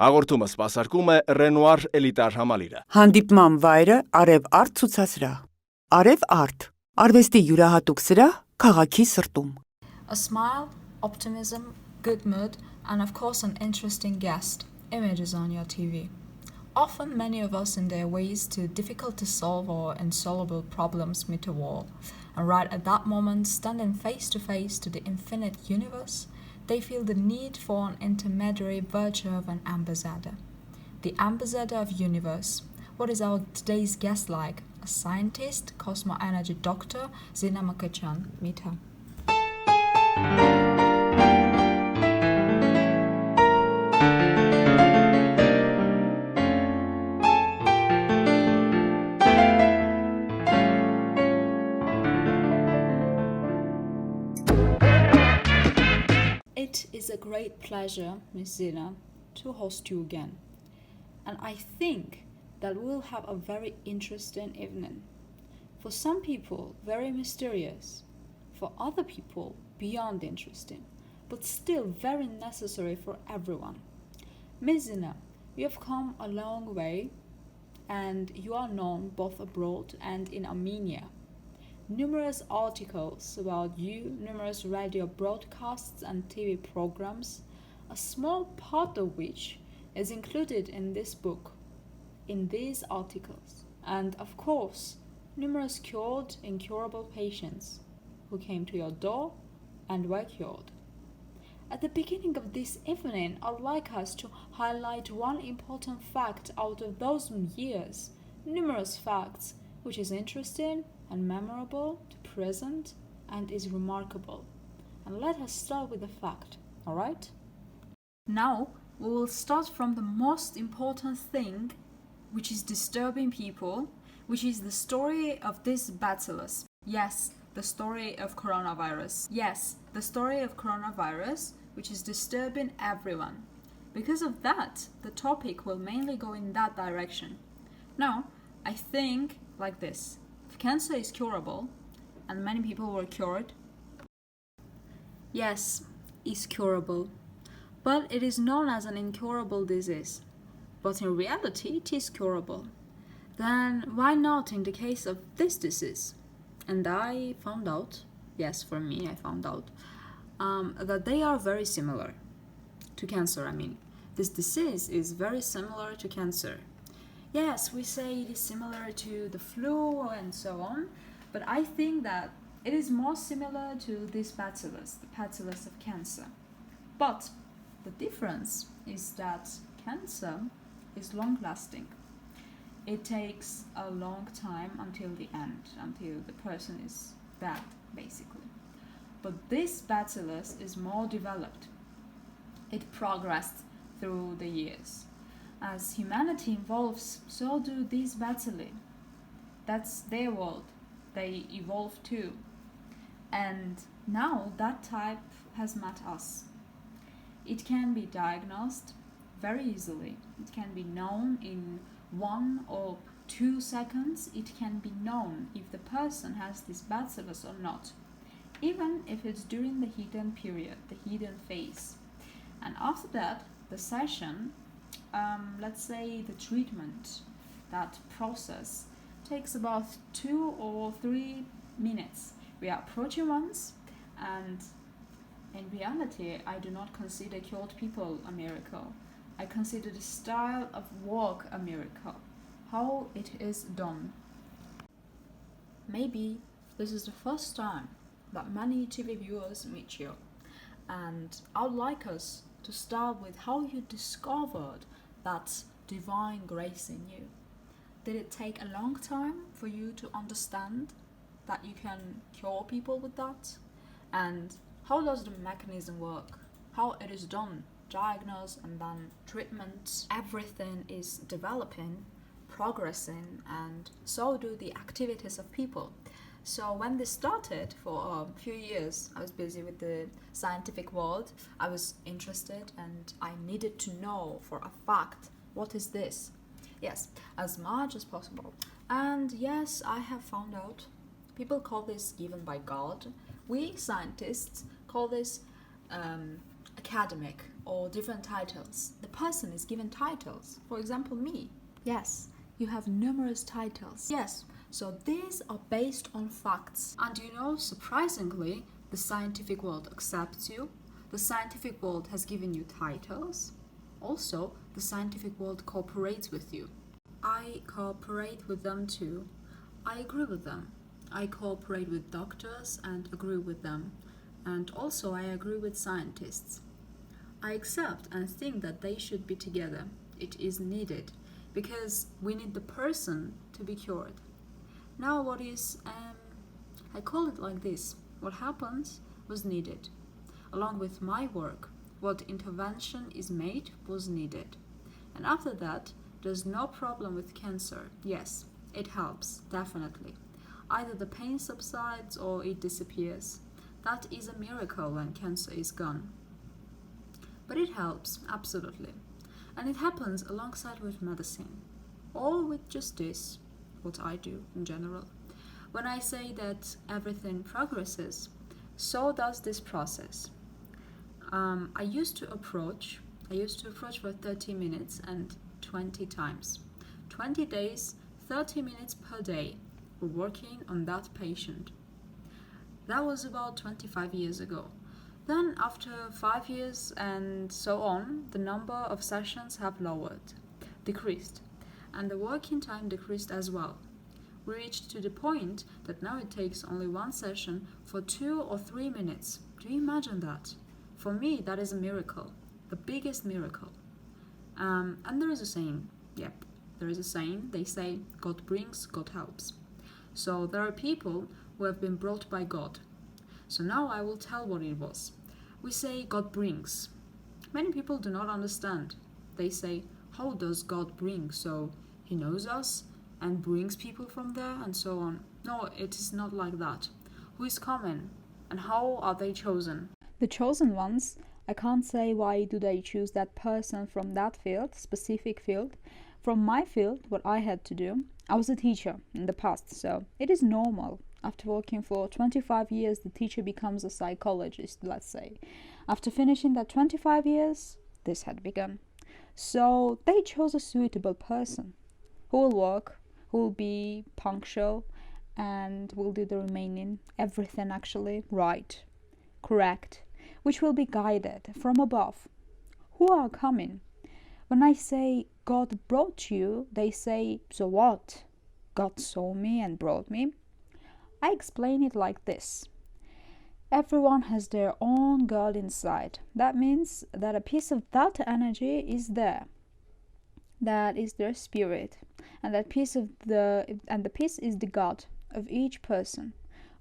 Հաղորդումը սպասարկում է Ռենուար էլիտար համալիրը։ Հանդիպման վայրը Արև-Արտ ցուցասրահ։ Արև-Արտ արվեստի յուրահատուկ սրահ քաղաքի սրտում։ A smile, optimism, good mood, and of course an interesting guest. Images on your TV. Often many of us in their ways to difficult to solve or insoluble problems meet a wall. And right at that moment, standing face to face to the infinite universe, they feel the need for an intermediary virtue of an ambassador. The ambassador of universe. What is our today's guest like? A scientist, Cosmоէներգետ Dr. Զինա Մկրտչյան. Meet her. It is a great pleasure, Miss Zina, to host you again. And I think that we'll have a very interesting evening. For some people, very mysterious. For other people, beyond interesting. But still very necessary for everyone. Miss Zina, you have come a long way and you are known both abroad and in Armenia. Numerous articles about you, numerous radio broadcasts and TV programs, a small part of which is included in this book, in these articles, and of course, numerous cured, incurable patients who came to your door and were cured. At the beginning of this evening, I'd like us to highlight one important fact out of those years, numerous facts, which is interesting and memorable to present and is remarkable. And let us start with the fact, alright? Now, we will start from the most important thing which is disturbing people, which is the story of this bacillus. Yes, the story of coronavirus. Yes, the story of coronavirus, which is disturbing everyone. Because of that, the topic will mainly go in that direction. Now, I think like this. If cancer is curable, and many people were cured, yes, it's curable. But it is known as an incurable disease. But in reality, it is curable. Then why not in the case of this disease? And I found out, yes, for me, I found out, that they are very similar to cancer. This disease is very similar to cancer. Yes, we say it is similar to the flu and so on, but I think that it is more similar to this bacillus, the bacillus of cancer. But the difference is that cancer is long-lasting. It takes a long time until the end, until the person is dead, basically. But this bacillus is more developed. It progressed through the years. As humanity evolves, so do these bacilli. That's their world. They evolve too. And now that type has met us. It can be diagnosed very easily. It can be known in 1 or 2 seconds. It can be known if the person has this bacillus or not, even if it's during the hidden period, the hidden phase. And after that, the session, let's say the treatment, that process takes about 2 or 3 minutes. We are approaching once, and in reality, I do not consider cured people a miracle. I consider the style of work a miracle, how it is done. Maybe this is the first time that many TV viewers meet you, and I would like us to start with how you discovered that divine grace in you. Did it take a long time for you to understand that you can cure people with that? And how does the mechanism work? How it is done? Diagnose and then treatment. Everything is developing, progressing, and so do the activities of people. So when this started, for a few years, I was busy with the scientific world. I was interested and I needed to know for a fact, what is this? Yes, as much as possible. And yes, I have found out. People call this given by God. We scientists call this academic. or different titles. The person is given titles. For example, me. Yes, you have numerous titles. Yes, so these are based on facts. And you know, surprisingly, the scientific world accepts you. The scientific world has given you titles. Also, the scientific world cooperates with you. I cooperate with them too. I agree with them. I cooperate with doctors and agree with them. And also I agree with scientists. I accept and think that they should be together. It is needed because we need the person to be cured. Now what is, I call it like this, what happens was needed. Along with my work, what intervention is made was needed. And after that, there's no problem with cancer. Yes, it helps, definitely. Either the pain subsides or it disappears. That is a miracle when cancer is gone. But it helps, absolutely. And it happens alongside with medicine. Or with just this, what I do in general. When I say that everything progresses, so does this process. I used to approach for 30 minutes and 20 times. 20 days, 30 minutes per day, we're working on that patient. That was about 25 years ago. Then after 5 years and so on, the number of sessions have decreased, and the working time decreased as well. We reached to the point that now it takes only one session for 2 or 3 minutes. Do you imagine that? For me, that is a miracle, the biggest miracle. And there is a saying, there is a saying, they say, God brings, God helps. So there are people who have been brought by God. So now I will tell what it was. We say God brings. Many people do not understand. They say, how does God bring? So he knows us and brings people from there and so on. No, it is not like that. Who is coming and how are they chosen? The chosen ones, I can't say why do they choose that person from that field, specific field. From my field, what I had to do, I was a teacher in the past, so it is normal. After working for 25 years, the teacher becomes a psychologist, let's say. After finishing that 25 years, this had begun. So they chose a suitable person who will work, who will be punctual, and will do the remaining, everything actually right, correct, which will be guided from above. Who are coming? When I say God brought you, they say, so what? God saw me and brought me. I explain it like this. Everyone has their own God inside. That means that a piece of that energy is there. That is their spirit. And the piece is the God of each person.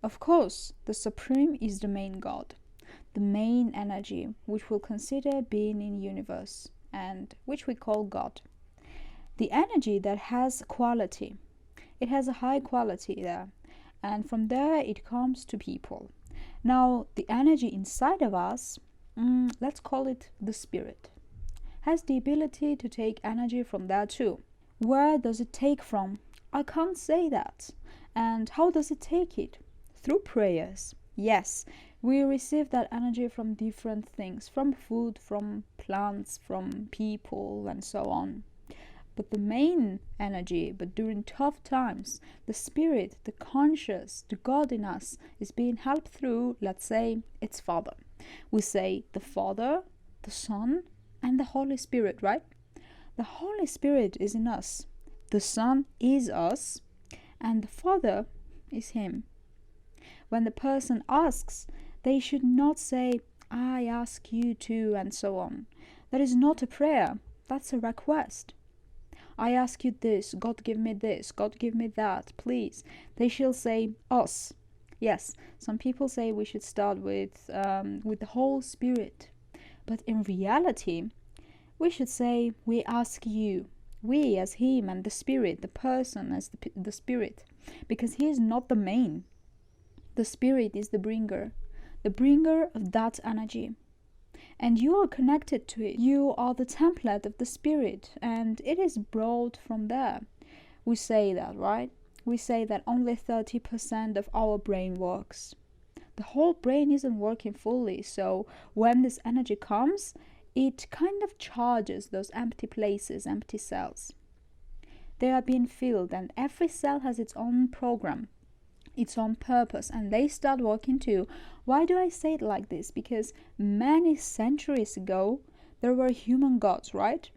Of course, the Supreme is the main God, the main energy, which we'll consider being in universe, and which we call God. The energy that has quality. It has a high quality there. And from there it comes to people. Now, the energy inside of us, let's call it the spirit, has the ability to take energy from there too. Where does it take from? I can't say that. And how does it take it? Through prayers. Yes, we receive that energy from different things, from food, from plants, from people, and so on. But the main energy, but during tough times, the spirit, the conscious, the God in us is being helped through, let's say, its Father. We say the Father, the Son, and the Holy Spirit, right? The Holy Spirit is in us, the Son is us, and the Father is Him. When the person asks, they should not say, I ask you to, and so on. That is not a prayer, that's a request. I ask you this, God give me this, God give me that, please. They shall say us. Yes, some people say we should start with the whole spirit. But in reality, we should say we ask you. We as Him and the spirit, the person as the spirit. Because He is not the main. The spirit is the bringer of that energy. And you are connected to it. You are the template of the spirit, and it is brought from there. We say that, right? We say that only 30% of our brain works. The whole brain isn't working fully, so when this energy comes, it kind of charges those empty places, empty cells. They are being filled, and every cell has its own program, its own purpose, and they start working too. Why do I say it like this? Because many centuries ago, there were human gods, right?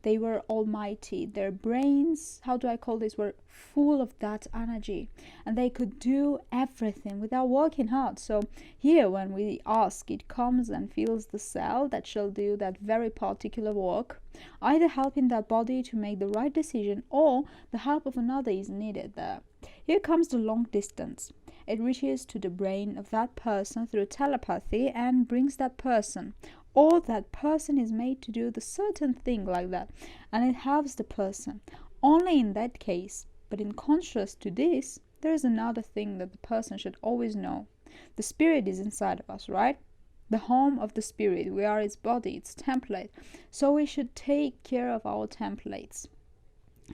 They were almighty. Their brains, how do I call this, were full of that energy, and they could do everything without working hard. So here, when we ask, it comes and fills the cell that shall do that very particular work, either helping that body to make the right decision, or the help of another is needed there. Here comes the long distance. It reaches to the brain of that person through telepathy and brings that person, or that person is made to do the certain thing like that, and it helps the person. Only in that case, but in contrast to this, there is another thing that the person should always know. The spirit is inside of us, right? The home of the spirit. We are its body, its template. So we should take care of our templates.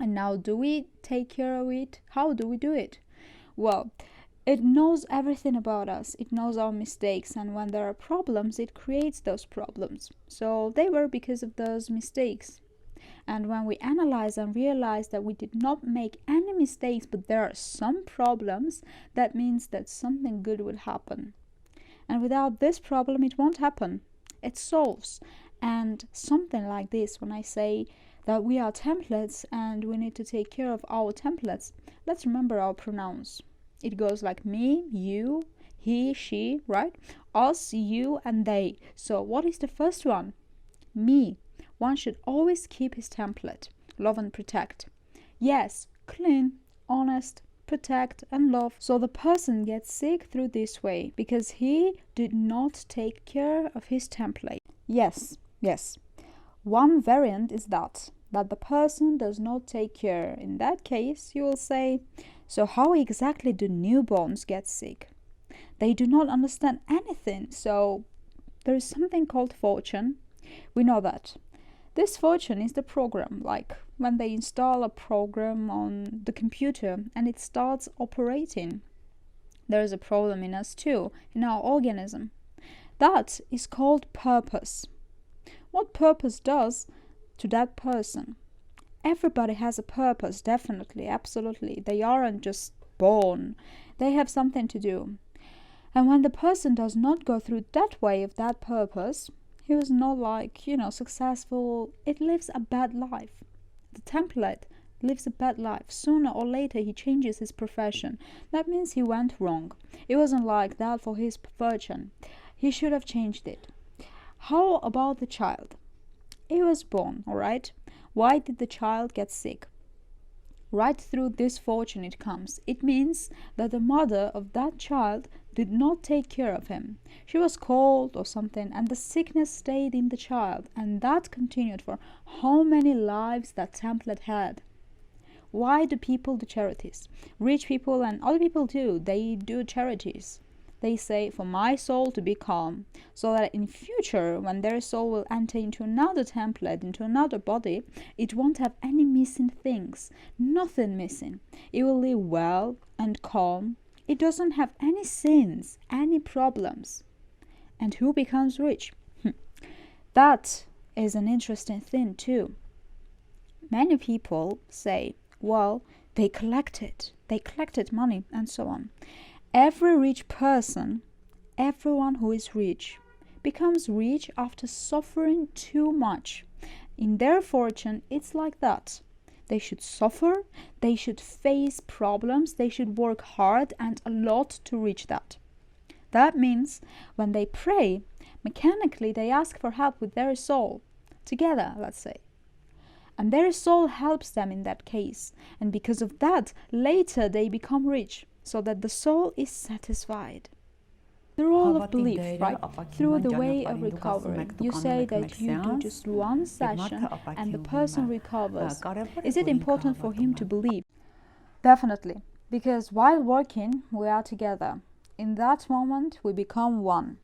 And now, do we take care of it? How do we do it? Well, it knows everything about us. It knows our mistakes, and when there are problems, it creates those problems. So they were because of those mistakes. And when we analyze and realize that we did not make any mistakes, but there are some problems, that means that something good will happen. And without this problem, it won't happen. It solves. And something like this, when I say that we are templates and we need to take care of our templates, let's remember our pronouns. It goes like me, you, he, she, right? Us, you, and they. So what is the first one? Me. One should always keep his template. Love and protect. Yes, clean, honest, protect and love. So the person gets sick through this way because he did not take care of his template. Yes. One variant is that the person does not take care. In that case, you will say, so how exactly do newborns get sick? They do not understand anything. So there is something called fortune. We know that. This fortune is the program, like when they install a program on the computer and it starts operating. There is a problem in us too, in our organism. That is called purpose. What purpose does to that person? Everybody has a purpose, definitely, absolutely. They aren't just born. They have something to do. And when the person does not go through that way of that purpose, he was not successful. It lives a bad life. The template lives a bad life. Sooner or later, he changes his profession. That means he went wrong. It wasn't like that for his fortune. He should have changed it. How about the child? He was born, all right? Why did the child get sick? Right through this fortune it comes. It means that the mother of that child did not take care of him. She was cold or something, and the sickness stayed in the child, and that continued for how many lives that template had. Why do people do charities? Rich people and other people too, they do charities. They say, for my soul to be calm, so that in future, when their soul will enter into another template, into another body, it won't have any missing things, nothing missing. It will live well and calm. It doesn't have any sins, any problems. And who becomes rich? That is an interesting thing too. Many people say, well, they collected money and so on. Every rich person, everyone who is rich, becomes rich after suffering too much. In their fortune, it's like that. They should suffer, they should face problems, they should work hard and a lot to reach that. That means when they pray, mechanically they ask for help with their soul, together, let's say. And their soul helps them in that case. And because of that, later they become rich, so that the soul is satisfied. The role of belief, right? Through the way of recovery. You say that you do just one session and the person recovers. Is it important for him to believe? Definitely. Because while working, we are together. In that moment, we become one.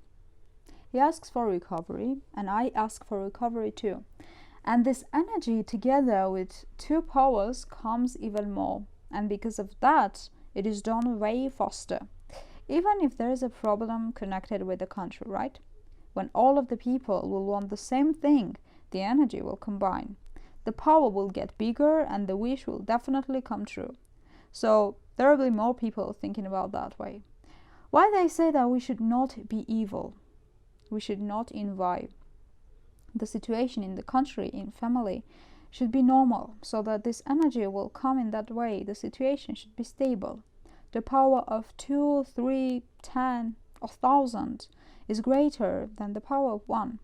He asks for recovery, and I ask for recovery too. And this energy together with two powers comes even more. And because of that, it is done way faster. Even if there is a problem connected with the country, right? when all of the people will want the same thing, the energy will combine. The power will get bigger and the wish will definitely come true. So there will be more people thinking about that way. Why they say that we should not be evil, we should not envy. The situation in the country, in family, should be normal, so that this energy will come in that way. The situation should be stable. The power of 2, 3, 10, or 1,000 is greater than the power of one.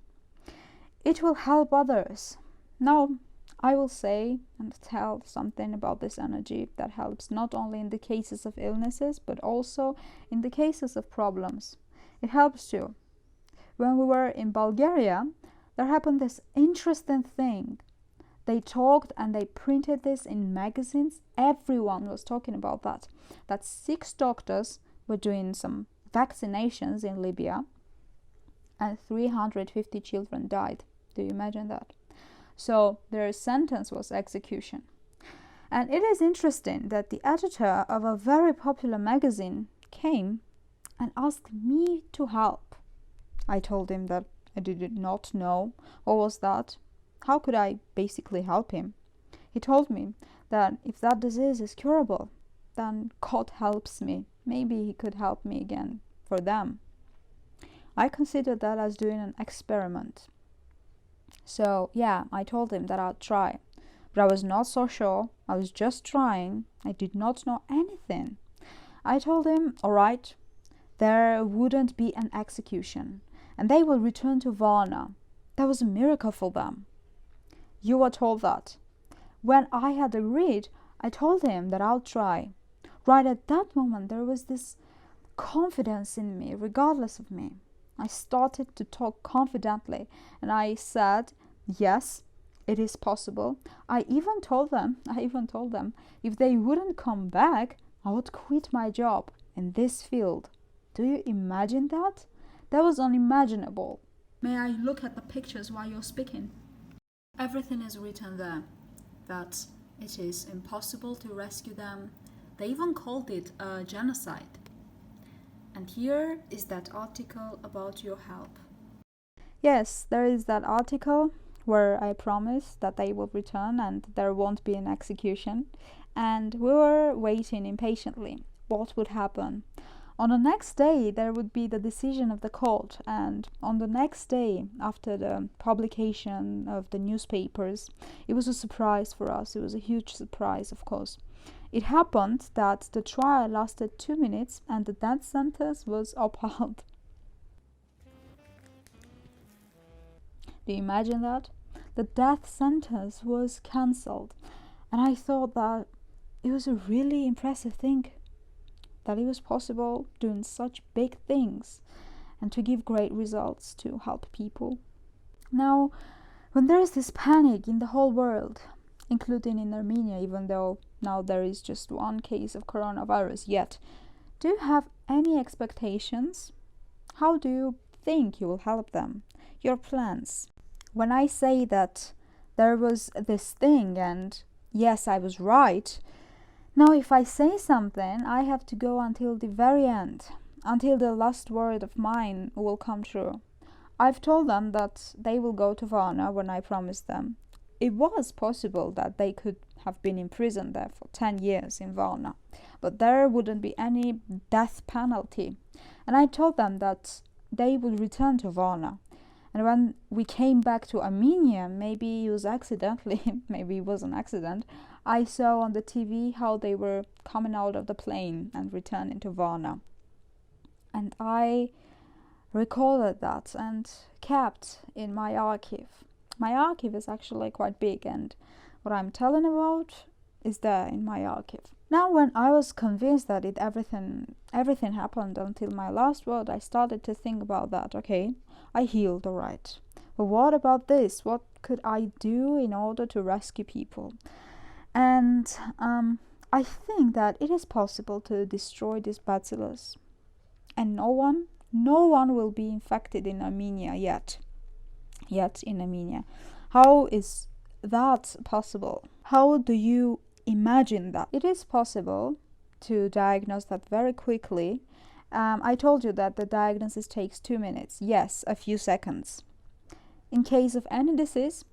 It will help others. Now, I will say and tell something about this energy that helps not only in the cases of illnesses, but also in the cases of problems. It helps too. When we were in Bulgaria, there happened this interesting thing. They talked and they printed this in magazines. Everyone was talking about that 6 doctors were doing some vaccinations in Libya and 350 children died. Do you imagine that? So their sentence was execution. And it is interesting that the editor of a very popular magazine came and asked me to help. I told him that I did not know what was that. How could I basically help him? He told me that if that disease is curable, then God helps me. Maybe he could help me again for them. I considered that as doing an experiment. So yeah, I told him that I'd try. But I was not so sure. I was just trying. I did not know anything. I told him, all right, there wouldn't be an execution. And they will return to Varna. That was a miracle for them. You were told that. When I had agreed, I told him that I'll try. Right at that moment, there was this confidence in me, regardless of me. I started to talk confidently, and I said, yes, it is possible. I even told them, if they wouldn't come back, I would quit my job in this field. Do you imagine that? That was unimaginable. May I look at the pictures while you're speaking? Everything is written there, that it is impossible to rescue them. They even called it a genocide. And here is that article about your help. Yes, there is that article where I promised that they will return and there won't be an execution. And we were waiting impatiently. What would happen? On the next day, there would be the decision of the court. And on the next day, after the publication of the newspapers, it was a surprise for us. It was a huge surprise, of course. It happened that the trial lasted 2 minutes and the death sentence was upheld. Do you imagine that? The death sentence was cancelled. And I thought that it was a really impressive thing, that it was possible doing such big things and to give great results to help people. Now, when there is this panic in the whole world, including in Armenia, even though now there is just 1 case of coronavirus yet, do you have any expectations? How do you think you will help them? Your plans? When I say that there was this thing and yes, I was right, now if I say something, I have to go until the very end, until the last word of mine will come true. I've told them that they will go to Varna when I promised them. It was possible that they could have been imprisoned there for 10 years in Varna, but there wouldn't be any death penalty. And I told them that they would return to Varna. And when we came back to Armenia, maybe it was accidentally, maybe it was an accident, I saw on the TV how they were coming out of the plane and returning to Varna. And I recorded that and kept in my archive. My archive is actually quite big, and what I'm telling about is there in my archive. Now, when I was convinced that everything happened until my last word, I started to think about that. Okay, I healed, all right. But what about this? What could I do in order to rescue people? And I think that it is possible to destroy this bacillus, and no one will be infected in Armenia yet in Armenia. How is that possible? How do you imagine that? It is possible to diagnose that very quickly I told you that the diagnosis takes 2 minutes. Yes, a few seconds. In case of any disease,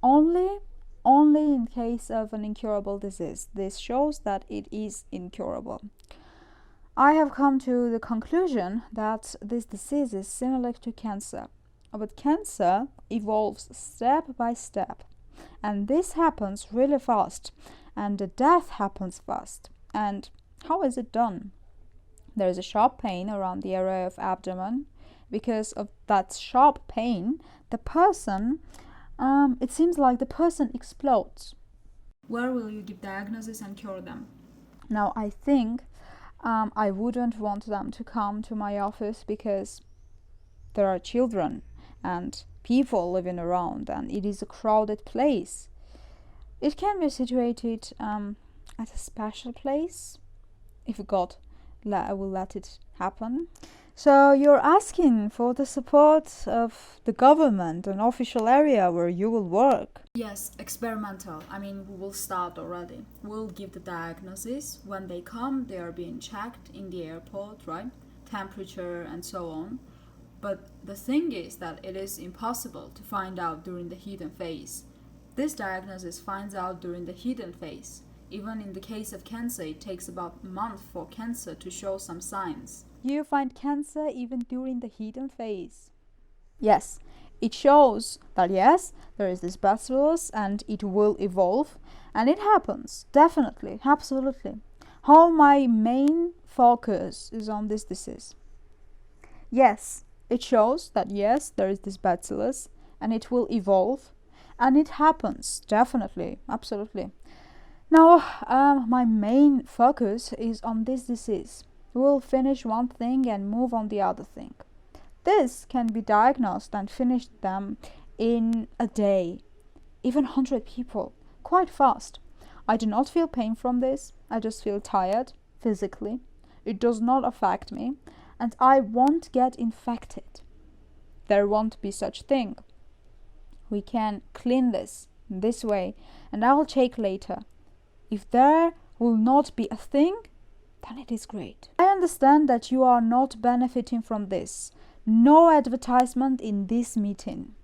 only in case of an incurable disease. This shows that it is incurable. I have come to the conclusion that this disease is similar to cancer. But cancer evolves step by step. And this happens really fast. And the death happens fast. And how is it done? There is a sharp pain around the area of abdomen. Because of that sharp pain, the person, it seems like the person explodes. Where will you give diagnosis and cure them? Now, I think I wouldn't want them to come to my office because there are children and people living around and it is a crowded place. It can be situated at a special place if God will let it happen. So you're asking for the support of the government, an official area where you will work. Yes, experimental. I mean, we will start already. We'll give the diagnosis. When they come, they are being checked in the airport, right? Temperature and so on. But the thing is that it is impossible to find out during the hidden phase. This diagnosis finds out during the hidden phase. Even in the case of cancer, it takes about a month for cancer to show some signs. You find cancer even during the hidden phase. Yes, it shows that yes, there is this bacillus and it will evolve. And it happens, definitely, absolutely. How my main focus is on this disease. Yes, it shows that yes, there is this bacillus and it will evolve. And it happens, definitely, absolutely. Now, my main focus is on this disease. We'll finish one thing and move on the other thing. This can be diagnosed and finished them in a day, even 100 people, quite fast. I do not feel pain from this. I just feel tired physically. It does not affect me, and I won't get infected. There won't be such thing. We can clean this way, and I will check later. If there will not be a thing, then it is great. I understand that you are not benefiting from this. No advertisement in this meeting.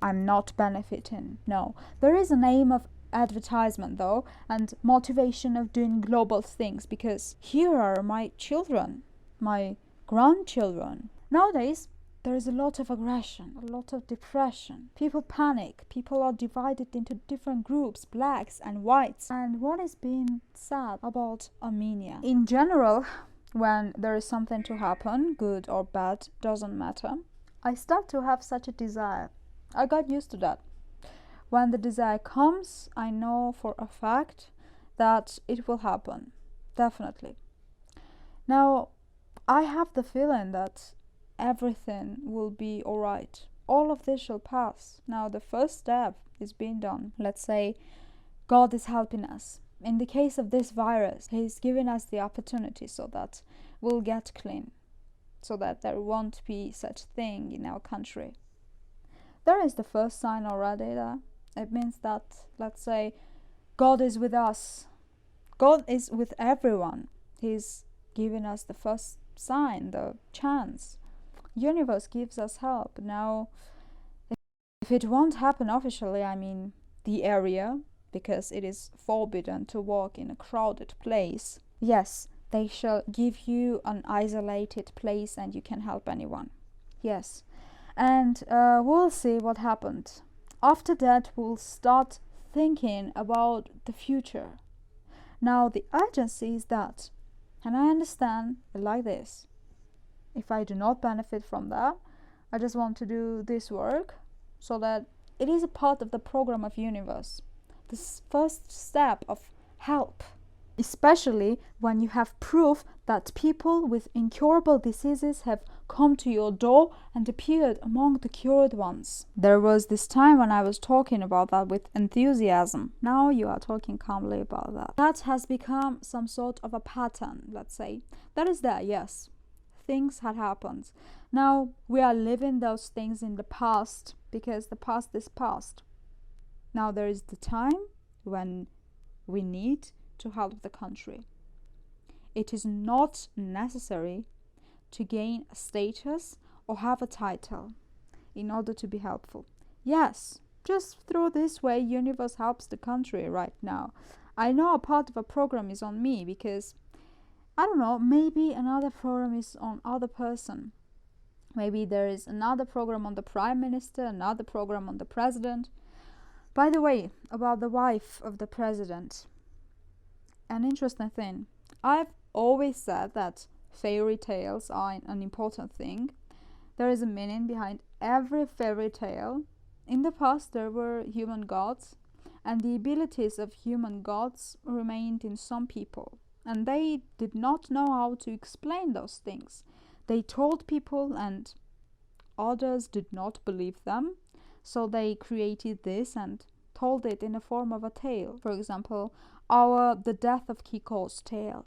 I'm not benefiting. No. There is an aim of advertisement though, and motivation of doing global things, because here are my children, my grandchildren. Nowadays, there is a lot of aggression, a lot of depression. People panic. People are divided into different groups, blacks and whites. And what is being said about Armenia? In general, when there is something to happen, good or bad, doesn't matter, I start to have such a desire. I got used to that. When the desire comes, I know for a fact that it will happen. Definitely. Now, I have the feeling that everything will be alright. All of this shall pass. Now the first step is being done. Let's say God is helping us. In the case of this virus, He's giving us the opportunity so that we'll get clean, so that there won't be such thing in our country. There is the first sign already there. It means that, let's say, God is with us. God is with everyone. He's giving us the first sign, the chance. Universe gives us help. Now, if it won't happen officially, I mean the area, because it is forbidden to walk in a crowded place, yes, they shall give you an isolated place and you can help anyone. Yes. And we'll see what happened. After that, we'll start thinking about the future. Now, the urgency is that, and I understand it like this. If I do not benefit from that, I just want to do this work so that it is a part of the program of universe. This first step of help, especially when you have proof that people with incurable diseases have come to your door and appeared among the cured ones. There was this time when I was talking about that with enthusiasm. Now you are talking calmly about that. That has become some sort of a pattern, let's say. That is there, yes. Things had happened. Now we are living those things in the past because the past is past. Now there is the time when we need to help the country. It is not necessary to gain a status or have a title in order to be helpful. Yes, just through this way, universe helps the country right now. I know a part of a program is on me because, I don't know, maybe another program is on other person. Maybe there is another program on the prime minister, another program on the president. By the way, about the wife of the president, an interesting thing. I've always said that fairy tales are an important thing. There is a meaning behind every fairy tale. In the past, there were human gods, and the abilities of human gods remained in some people, and they did not know how to explain those things. They told people, and others did not believe them, so they created this and told it in the form of a tale. For example, the death of Kiko's tale.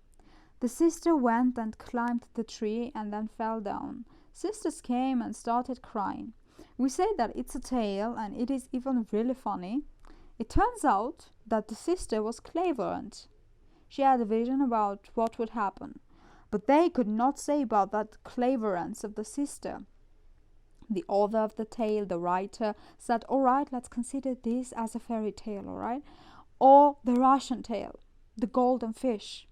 The sister went and climbed the tree and then fell down. Sisters came and started crying. We say that it's a tale, and it is even really funny. It turns out that the sister was clairvoyant. She had a vision about what would happen, but they could not say about that clairvoyance of the sister. The author of the tale, the writer, said, all right, let's consider this as a fairy tale, all right? Or the Russian tale, the golden fish.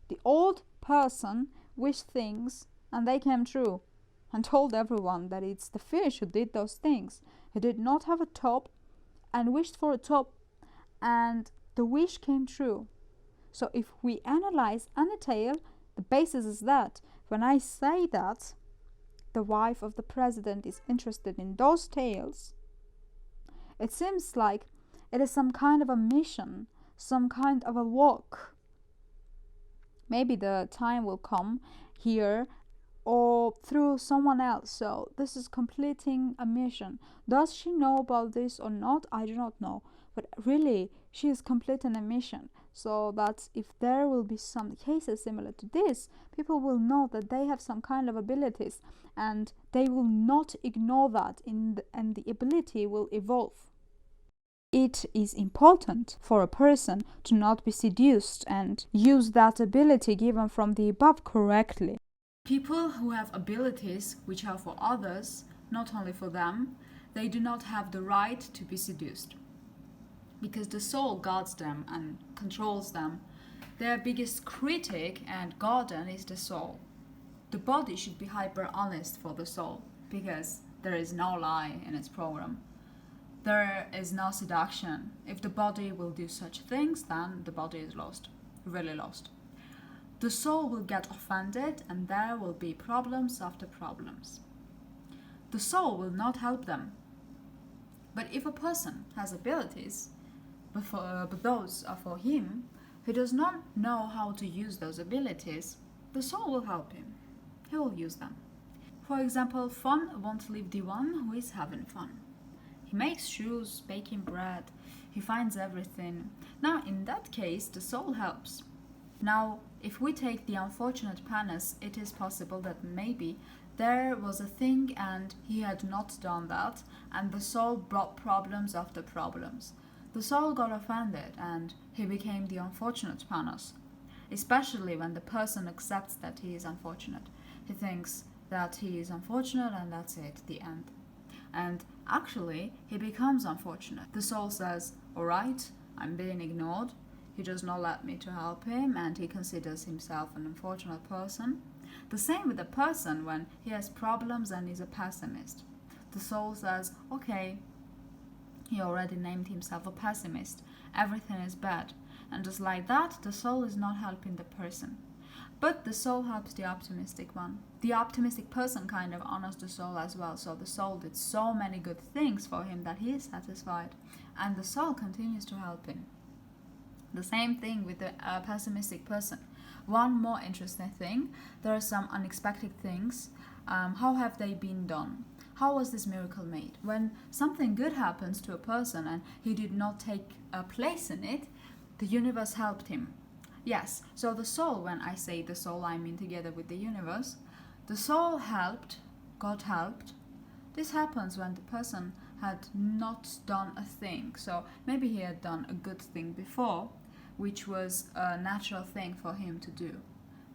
The old person wished things and they came true, and told everyone that it's the fish who did those things. He did not have a top and wished for a top, and the wish came true. So if we analyze any tale, the basis is that when I say that the wife of the president is interested in those tales, it seems like it is some kind of a mission, some kind of a walk. Maybe the time will come here or through someone else. So this is completing a mission. Does she know about this or not? I do not know. But really, she is completing a mission. So that if there will be some cases similar to this, people will know that they have some kind of abilities, and they will not ignore that, and the ability will evolve. It is important for a person to not be seduced and use that ability given from the above correctly. People who have abilities which are for others, not only for them, they do not have the right to be seduced, because the soul guards them and controls them. Their biggest critic and guardian is the soul. The body should be hyper honest for the soul, because there is no lie in its program. There is no seduction. If the body will do such things, then the body is lost, really lost. The soul will get offended, and there will be problems after problems. The soul will not help them. But if a person has abilities, but those are for him, who does not know how to use those abilities, the soul will help him. He will use them. For example, fun won't leave the one who is having fun. He makes shoes, baking bread, he finds everything. Now, in that case, the soul helps. Now, if we take the unfortunate Panis, it is possible that maybe there was a thing and he had not done that, and the soul brought problems after problems. The soul got offended and he became the unfortunate Panis, especially when the person accepts that he is unfortunate. He thinks that he is unfortunate and that's it, the end. And actually, he becomes unfortunate. The soul says, alright, I'm being ignored. He does not let me to help him, and he considers himself an unfortunate person. The same with the person when he has problems and is a pessimist. The soul says, okay, he already named himself a pessimist. Everything is bad. And just like that, the soul is not helping the person. But the soul helps the optimistic one. The optimistic person kind of honors the soul as well. So the soul did so many good things for him that he is satisfied. And the soul continues to help him. The same thing with the pessimistic person. One more interesting thing, there are some unexpected things. How have they been done? How was this miracle made? When something good happens to a person and he did not take a place in it, the universe helped him. Yes, so the soul, when I say the soul, I mean together with the universe. The soul helped, God helped. This happens when the person had not done a thing. So maybe he had done a good thing before, which was a natural thing for him to do.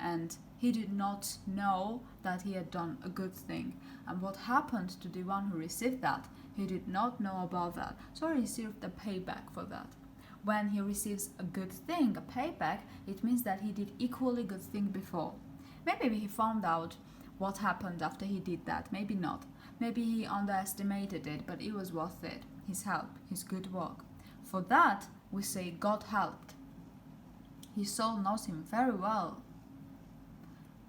and he did not know that he had done a good thing. And what happened to the one who received that? He did not know about that, so he received a payback for that. When he receives a good thing, a payback, it means that he did equally good thing before. Maybe he found out what happened after he did that, maybe not. Maybe he underestimated it, but it was worth it. His help, his good work. For that, we say God helped. His soul knows him very well.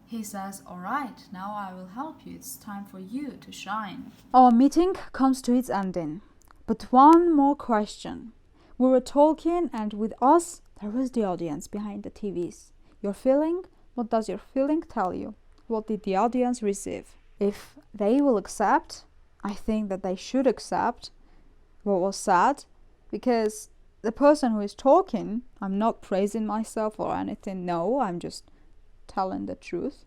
He says, all right, now I will help you. It's time for you to shine. Our meeting comes to its ending. But one more question. We were talking, and with us, there was the audience behind the TVs. Your feeling? What does your feeling tell you? What did the audience receive? If they will accept, I think that they should accept what was said, because the person who is talking, I'm not praising myself or anything, no, I'm just telling the truth.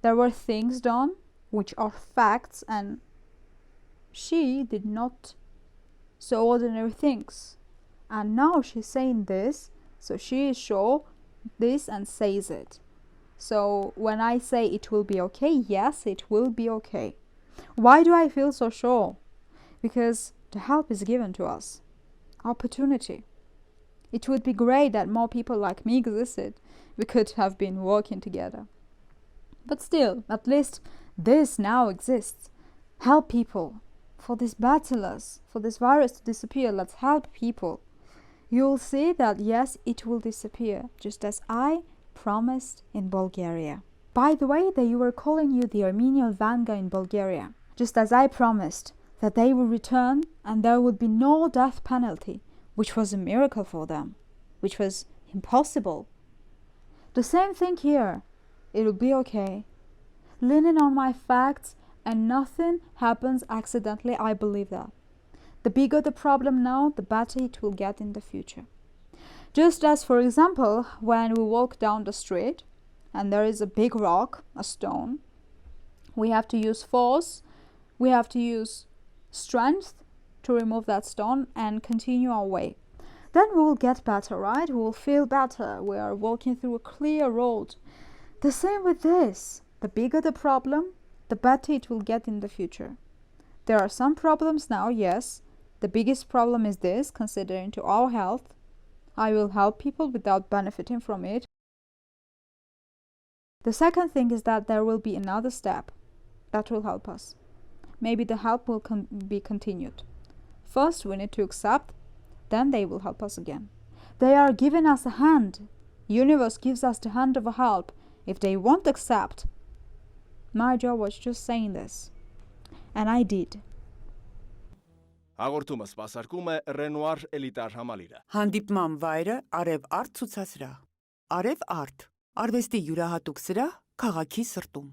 There were things done which are facts, and she did not so ordinary things. And now she's saying this, so she is sure this and says it. So when I say it will be okay, yes, it will be okay. Why do I feel so sure? Because the help is given to us. Opportunity. It would be great that more people like me existed. We could have been working together. But still, at least this now exists. Help people. For these battlers, for this virus to disappear, let's help people. You'll see that yes, it will disappear, just as I promised in Bulgaria. By the way, they were calling you the Armenian Vanga in Bulgaria, just as I promised that they would return and there would be no death penalty, which was a miracle for them, which was impossible. The same thing here. It will be okay. Leaning on my facts, and nothing happens accidentally, I believe that. The bigger the problem now, the better it will get in the future. Just as, for example, when we walk down the street and there is a big rock, a stone, we have to use force, we have to use strength to remove that stone and continue our way. Then we will get better, right? We will feel better. We are walking through a clear road. The same with this. The bigger the problem, the better it will get in the future. There are some problems now, yes. The biggest problem is this, considering to our health. I will help people without benefiting from it. The second thing is that there will be another step that will help us. Maybe the help will be continued. First, we need to accept, then they will help us again. They are giving us a hand. Universe gives us the hand of a help. If they won't accept, my job was just saying this. And I did. Հաղորդումը սպասարկում է Ռենուար էլիտար համալիրը։ Հանդիպման վայրը Արև Արտ ցուցասրահ։ Արև Արտ, արվեստի յուրահատուկ սրահ քաղաքի սրտում։